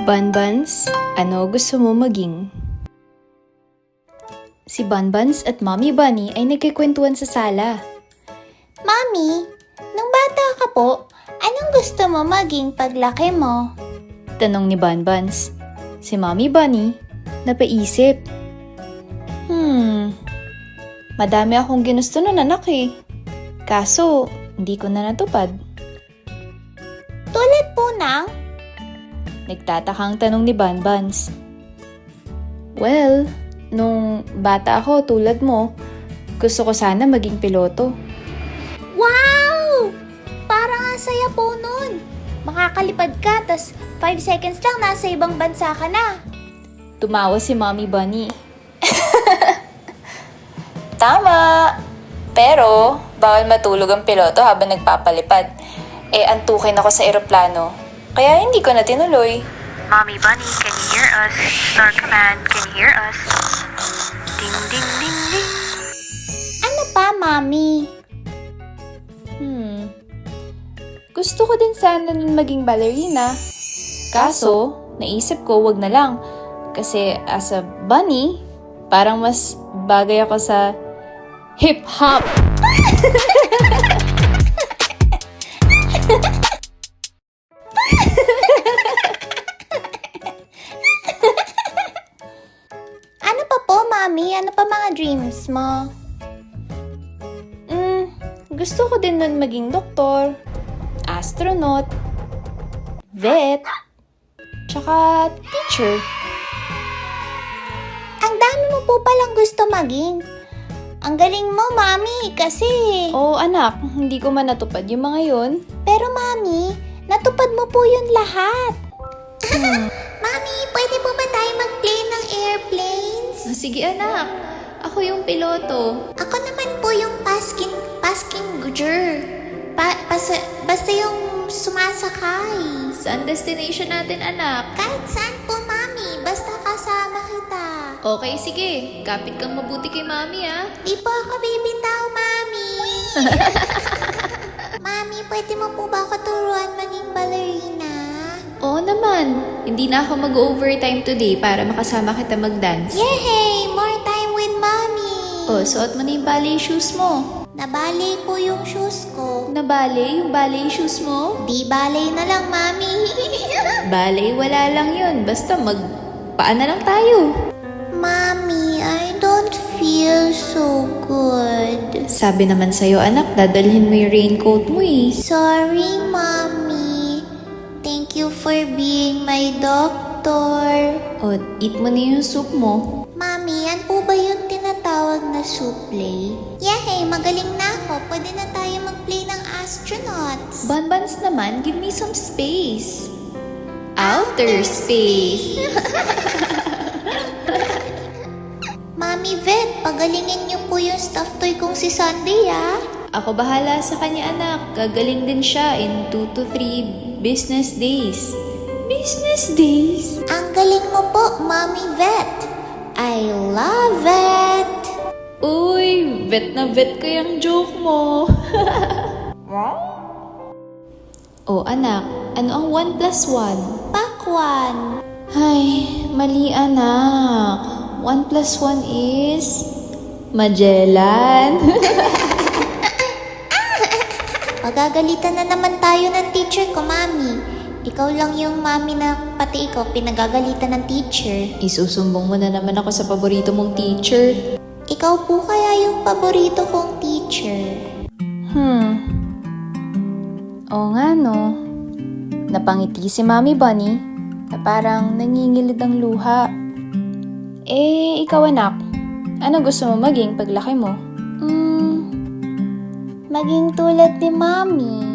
Bonbons, ano gusto mo maging? Si Bonbons at Mommy Bunny ay nagkikwentuhan sa sala. Mommy, nung bata ka po, anong gusto mo maging paglaki mo? Tanong ni Bonbons. Si Mommy Bunny, napaisip. Madami akong ginusto nun anak eh. Kaso, hindi ko na natupad. Tulad po ng? Nagtatakang tanong ni Bonbons. Well, nung bata ako tulad mo, gusto ko sana maging piloto. Wow! Parang ang saya po nun. Makakalipad ka, tas 5 seconds lang nasa ibang bansa ka na. Tumawa si Mommy Bunny. Tama! Pero, bawal matulog ang piloto habang nagpapalipad. Antukin ako sa eroplano. Kaya hindi ko na tinuloy. Mommy Bunny, can you hear us? Star Command, can you hear us? Ding, ding, ding, ding. Ano pa, Mommy? Gusto ko din sana nun maging ballerina. Kaso, naisip ko wag na lang. Kasi as a bunny, parang mas bagay ako sa hip-hop. Ano pa po, Mommy? Ano pa mga dreams mo? Gusto ko din nun maging doktor, astronaut, vet, tsaka teacher. Ang dami mo po palang gusto maging. Ang galing mo, Mommy, kasi... Oo anak, hindi ko man natupad yung mga yun. Pero, Mommy, natupad mo po yun lahat. Mommy, pwede po ba tayo mag-play ng airplanes? Sige anak, ako yung piloto. Ako naman po yung passenger. Basta yung sumasakay. Saan destination natin anak? Kahit saan po, Mommy. Basta kasama kita. Okay, sige. Kapit kang mabuti kay Mami ah. Di po ako bibitaw, Mommy. Mommy, pwede mo po ba ako turuan maging ballerina? Oo naman. Hindi na ako mag-overtime today para makasama kita mag-dance. Yay! More time with Mommy. Oh, suot mo na yung ballet shoes mo. Nabali po yung shoes ko. Nabali yung ballet shoes mo? Di balay na lang, Mommy. Ballet, wala lang yun. Basta magpaan na lang tayo. Mommy, I don't feel so good. Sabi naman sa'yo anak, dadalhin mo yung raincoat mo eh. Sorry, Mommy. Thank you for being my doctor. O, eat mo na yung soup mo. Mommy, yan po ba yung tinatawag na souffle? Yay, magaling na ako. Pwede na tayo mag-play ng astronauts. Bonbons naman, give me some space. Outer space. Mami Vet, pagalingin niyo po yung stuffed toy kong si Sunday, ah. Ako bahala sa kanya anak. Gagaling din siya in 2 to 3 business days. Business days? Ang galing mo po, Mami Vet. I love it. Uy, vet na vet ko yung joke mo. Oh anak, ano ang 1 plus 1? Pakwan. Ay, mali anak. 1 plus 1 is... Magellan. Pagagalitan na naman tayo ng teacher ko, Mami. Ikaw lang yung Mami na pati ikaw pinagagalitan ng teacher. Isusumbong mo na naman ako sa paborito mong teacher. Ikaw po kaya yung paborito kong teacher. Oo nga no. Napangiti si Mommy Bunny na parang nangingilid ang luha. Ikaw anak, ano gusto mo maging paglaki mo? Maging tulad ni Mami.